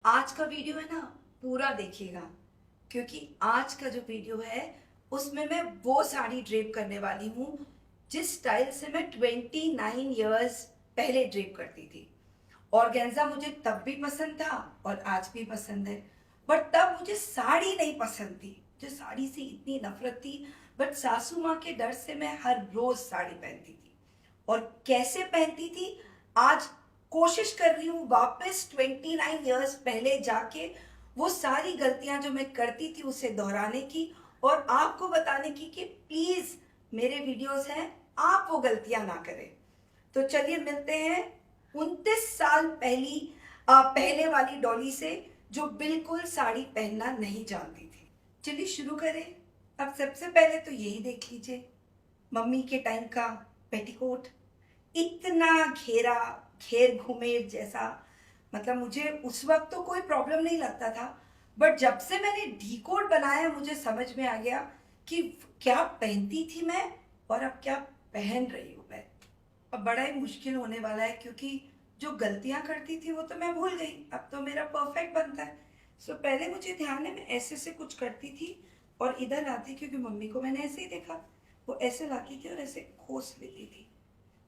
आज का वीडियो है ना, पूरा देखिएगा। क्योंकि आज का जो वीडियो है उसमें मैं वो साड़ी ड्रेप करने वाली हूँ जिस स्टाइल से मैं 29 इयर्स पहले ड्रेप करती थी। ऑर्गेन्जा मुझे तब भी पसंद था और आज भी पसंद है। बट तब मुझे साड़ी नहीं पसंद थी, मुझे साड़ी से इतनी नफरत थी। बट सासू माँ के डर से मैं हर रोज साड़ी पहनती थी। और कैसे पहनती थी, आज कोशिश कर रही हूँ वापस 29 इयर्स पहले जाके वो सारी गलतियां जो मैं करती थी उसे दोहराने की और आपको बताने की कि प्लीज मेरे वीडियोस हैं, आप वो गलतियां ना करें। तो चलिए मिलते हैं 29 साल पहले वाली डॉली से जो बिल्कुल साड़ी पहनना नहीं जानती थी। चलिए शुरू करें। अब सबसे पहले तो यही देख लीजिए, मम्मी के टाइम का पेटीकोट, इतना घेरा, घेर घूमेर जैसा। मतलब मुझे उस वक्त तो कोई प्रॉब्लम नहीं लगता था, बट जब से मैंने डी कोड बनाया मुझे समझ में आ गया कि क्या पहनती थी मैं और अब क्या पहन रही हूँ मैं। अब बड़ा ही मुश्किल होने वाला है क्योंकि जो गलतियां करती थी वो तो मैं भूल गई, अब तो मेरा परफेक्ट बनता है। सो पहले मुझे ध्यान है मैं ऐसे से कुछ करती थी और इधर आती, क्योंकि मम्मी को मैंने ऐसे ही देखा, वो ऐसे लाती थी और ऐसे खोस लेती थी।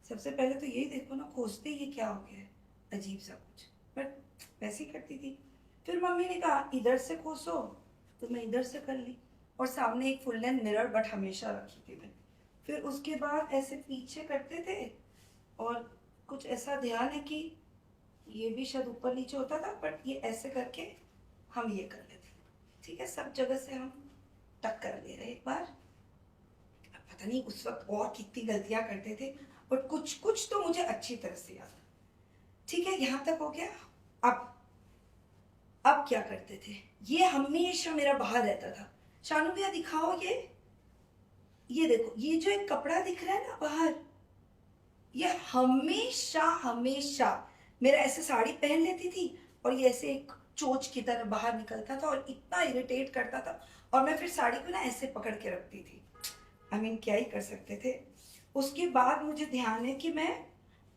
सबसे पहले तो यही देखो ना, खोजते ये क्या हो गया है, अजीब सा कुछ। बट वैसे ही करती थी। फिर मम्मी ने कहा इधर से खोसो, तो मैं इधर से कर ली। और सामने एक फुल लेंथ मिरर बट हमेशा रखी थी मैंने। फिर उसके बाद ऐसे पीछे करते थे और कुछ ऐसा ध्यान है कि ये भी शायद ऊपर नीचे होता था, बट ये ऐसे करके हम ये कर लेते थे। ठीक है, सब जगह से हम टक कर ले रहे एक बार। पता नहीं उस वक्त और कितनी गलतियां करते थे, बट कुछ कुछ तो मुझे अच्छी तरह से याद है। ठीक है, यहां तक हो गया। अब क्या करते थे, ये हमेशा मेरा बाहर रहता था। शानू भैया दिखाओ, ये देखो, ये जो एक कपड़ा दिख रहा है ना बाहर, ये हमेशा हमेशा मेरा ऐसे साड़ी पहन लेती थी और ये ऐसे एक चोच की तरह बाहर निकलता था और इतना इरिटेट करता था। और मैं फिर साड़ी को ना ऐसे पकड़ के रखती थी। क्या ही कर सकते थे। उसके बाद मुझे ध्यान है कि मैं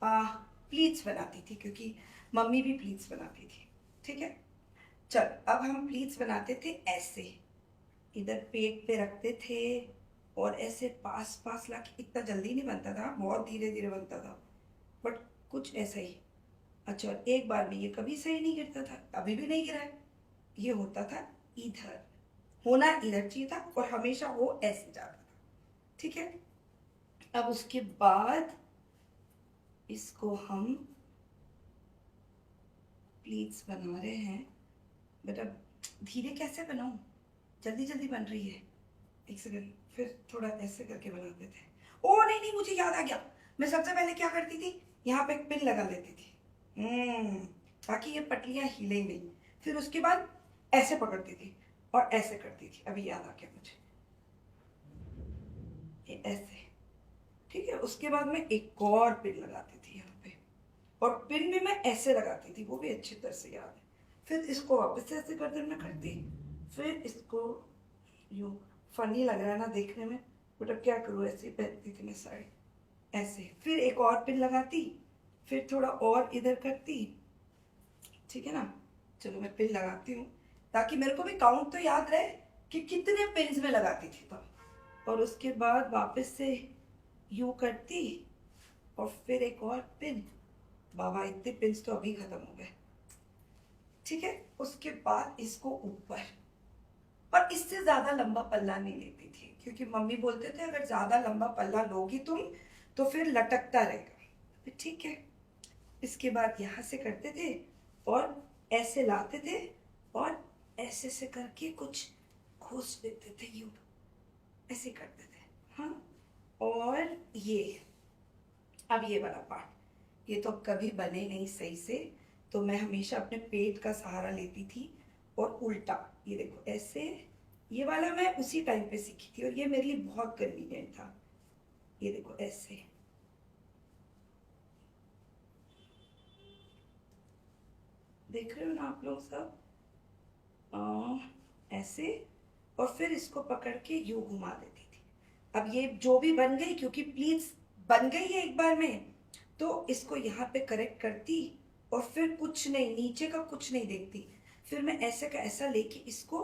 प्लीट्स बनाती थी, क्योंकि मम्मी भी प्लीट्स बनाती थी। ठीक है, चल अब हम प्लीट्स बनाते थे ऐसे, इधर पेट पे रखते थे और ऐसे पास पास ला के। इतना जल्दी नहीं बनता था, बहुत धीरे धीरे बनता था, बट कुछ ऐसा ही। अच्छा, और एक बार में ये कभी सही नहीं गिरता था, अभी भी नहीं गिरा है। ये होता था इधर, होना इधर चाहिए था और हमेशा वो ऐसे जाता था। ठीक है, अब उसके बाद इसको हम प्लीट्स बना रहे हैं। बट अब धीरे कैसे बनाऊं, जल्दी जल्दी बन रही है। एक सेकंड, फिर थोड़ा ऐसे करके बनाते थे। ओ नहीं नहीं, मुझे याद आ गया। मैं सबसे पहले क्या करती थी, यहाँ पे एक पिन लगा लेती थी, ताकि ये पटलियां हिले नहीं। फिर उसके बाद ऐसे पकड़ती थी और ऐसे करती थी। अभी याद आ गया मुझे, ये ऐसे। ठीक है, उसके बाद मैं एक और पिन लगाती थी यहाँ पे, और पिन भी मैं ऐसे लगाती थी, वो भी अच्छी तरह से याद है। फिर इसको वापस से ऐसे गर्दन में करती, फिर इसको यूं। फनी लग रहा है ना देखने में, बट अब क्या करूँ, ऐसे ही पहनती थी मैं साड़ी ऐसे। फिर एक और पिन लगाती, फिर थोड़ा और इधर करती। ठीक है ना, चलो मैं पिन लगाती हूँ ताकि मेरे को भी काउंट तो याद रहे कि कितने पिन्स में लगाती थी तब। और उसके बाद वापस से यूं करती और फिर एक और पिन। बाबा, इतने पिन्स तो अभी खत्म हो गए। ठीक है, उसके बाद इसको ऊपर, और इससे ज्यादा लंबा पल्ला नहीं लेती थी क्योंकि मम्मी बोलते थे अगर ज्यादा लंबा पल्ला लोगी तुम तो फिर लटकता रहेगा। ठीक है, इसके बाद यहाँ से करते थे और ऐसे लाते थे और ऐसे से करके कुछ खोस देते थे, यूं ऐसे करते थे। हाँ, और ये, अब ये वाला पार्ट, ये तो कभी बने नहीं सही से, तो मैं हमेशा अपने पेट का सहारा लेती थी और उल्टा। ये देखो ऐसे, ये वाला मैं उसी टाइम पे सीखी थी और ये मेरे लिए बहुत कन्वीनियंट था। ये देखो ऐसे, देख रहे हो ना आप लोग सब, ऐसे। और फिर इसको पकड़ के यूं घुमा देती थी। अब ये जो भी बन गई, क्योंकि प्लीज बन गई है एक बार में, तो इसको यहाँ पे करेक्ट करती और फिर कुछ नहीं, नीचे का कुछ नहीं देखती। फिर मैं ऐसे का ऐसा लेके इसको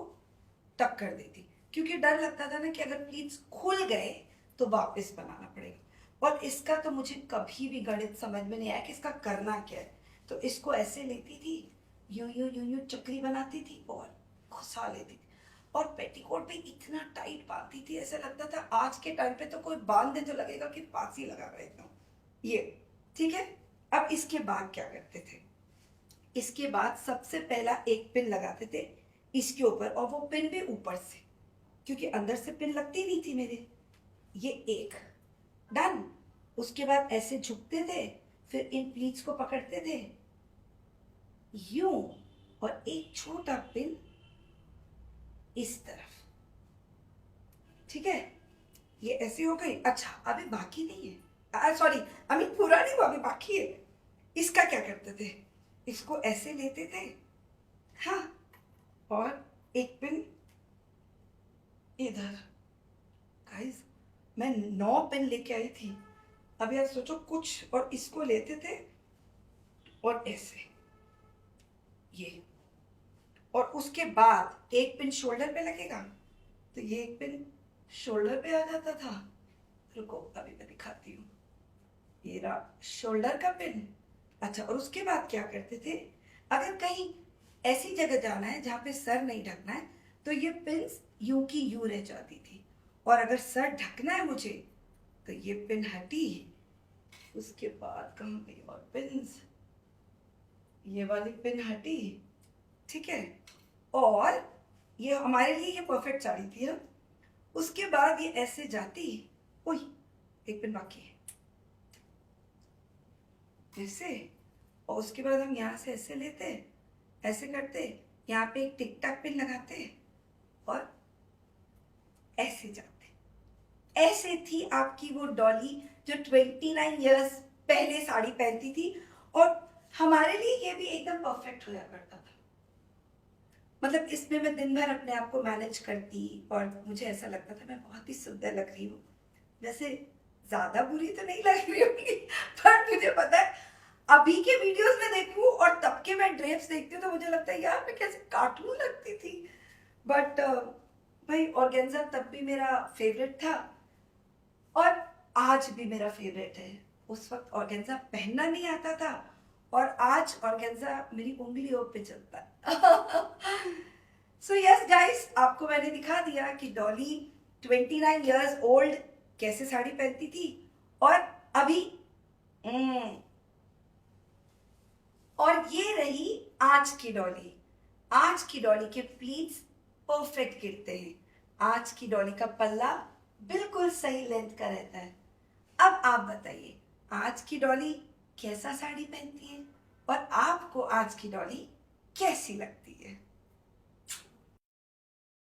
टक कर देती, क्योंकि डर लगता था ना कि अगर प्लीट्स खुल गए तो वापस बनाना पड़ेगा। और इसका तो मुझे कभी भी गणित समझ में नहीं आया कि इसका करना क्या है। तो इसको ऐसे लेती थी, यूं यूं यूं यूं चक्री बनाती थी और घुसा लेती थी। और पेटीकोट भी इतना टाइट बांधती थी, ऐसा लगता था आज के टाइम पे तो कोई बांध दे तो लगेगा कि फांसी लगा रहे एकदम। ये ठीक है। अब इसके बाद क्या करते थे, इसके बाद सबसे पहला एक पिन लगाते थे इसके ऊपर, और वो पिन भी ऊपर से, क्योंकि अंदर से पिन लगती नहीं थी मेरे। ये एक डन। उसके बाद ऐसे झुकते थे, फिर इन प्लीट्स को पकड़ते थे यूं, और एक छोटा पिन इस तरफ। ठीक है, ये ऐसी हो गई। अच्छा, अभी बाकी नहीं है, सॉरी अभी पूरा नहीं हुआ, अभी बाकी है। इसका क्या करते थे, इसको ऐसे लेते थे, हाँ, और एक पिन इधर। गाइस, मैं 9 पिन लेके आई थी। अब यार सोचो कुछ, और इसको लेते थे और ऐसे ये, और उसके बाद एक पिन शोल्डर पे लगेगा, तो ये एक पिन शोल्डर पे आ जाता था। रुको अभी मैं दिखाती हूँ, ये रहा शोल्डर का पिन। अच्छा, और उसके बाद क्या करते थे, अगर कहीं ऐसी जगह जाना है जहाँ पे सर नहीं ढकना है, तो ये पिन्स यूं की यूं रह जाती थी। और अगर सर ढकना है मुझे, तो ये पिन हटी। उसके बाद कहाँ गई और पिन्स, ये वाली पिन हटी। ठीक है, और ये हमारे लिए ये परफेक्ट साड़ी थी ना। उसके बाद ये ऐसे जाती, ओह एक पिन बाकी है, ऐसे। और उसके बाद हम यहाँ से ऐसे लेते, ऐसे करते, यहाँ पे एक टिक टाक पिन लगाते और ऐसे जाते। ऐसे थी आपकी वो डॉली जो 29 इयर्स पहले साड़ी पहनती थी। और हमारे लिए ये भी एकदम परफेक्ट होया करता था। मतलब इसमें मैं दिन भर अपने आप को मैनेज करती और मुझे ऐसा लगता था मैं बहुत ही सुंदर लग रही हूँ। वैसे ज्यादा बुरी तो नहीं लग रही होंगी, पर मुझे पता है अभी के वीडियोस में देखूं और तब के मैं ड्रेप्स देखती हूँ तो मुझे लगता है यार मैं कैसे कार्टून लगती थी। बट भाई ऑर्गेन्जा तब भी मेरा फेवरेट था और आज भी मेरा फेवरेट है। उस वक्त ऑर्गेन्जा पहनना नहीं आता था और आज ऑर्गेन्जा मेरी उंगलियों पे चलता है। सो यस गाइस, आपको मैंने दिखा दिया कि डॉली 29 इयर्स ओल्ड कैसे साड़ी पहनती थी और अभी और ये रही आज की डॉली। आज की डॉली के प्लीट्स परफेक्ट गिरते हैं। आज की डॉली का पल्ला बिल्कुल सही लेंथ का रहता है। अब आप बताइए आज की डॉली कैसा साड़ी पहनती है और आपको आज की डॉली कैसी लगती है।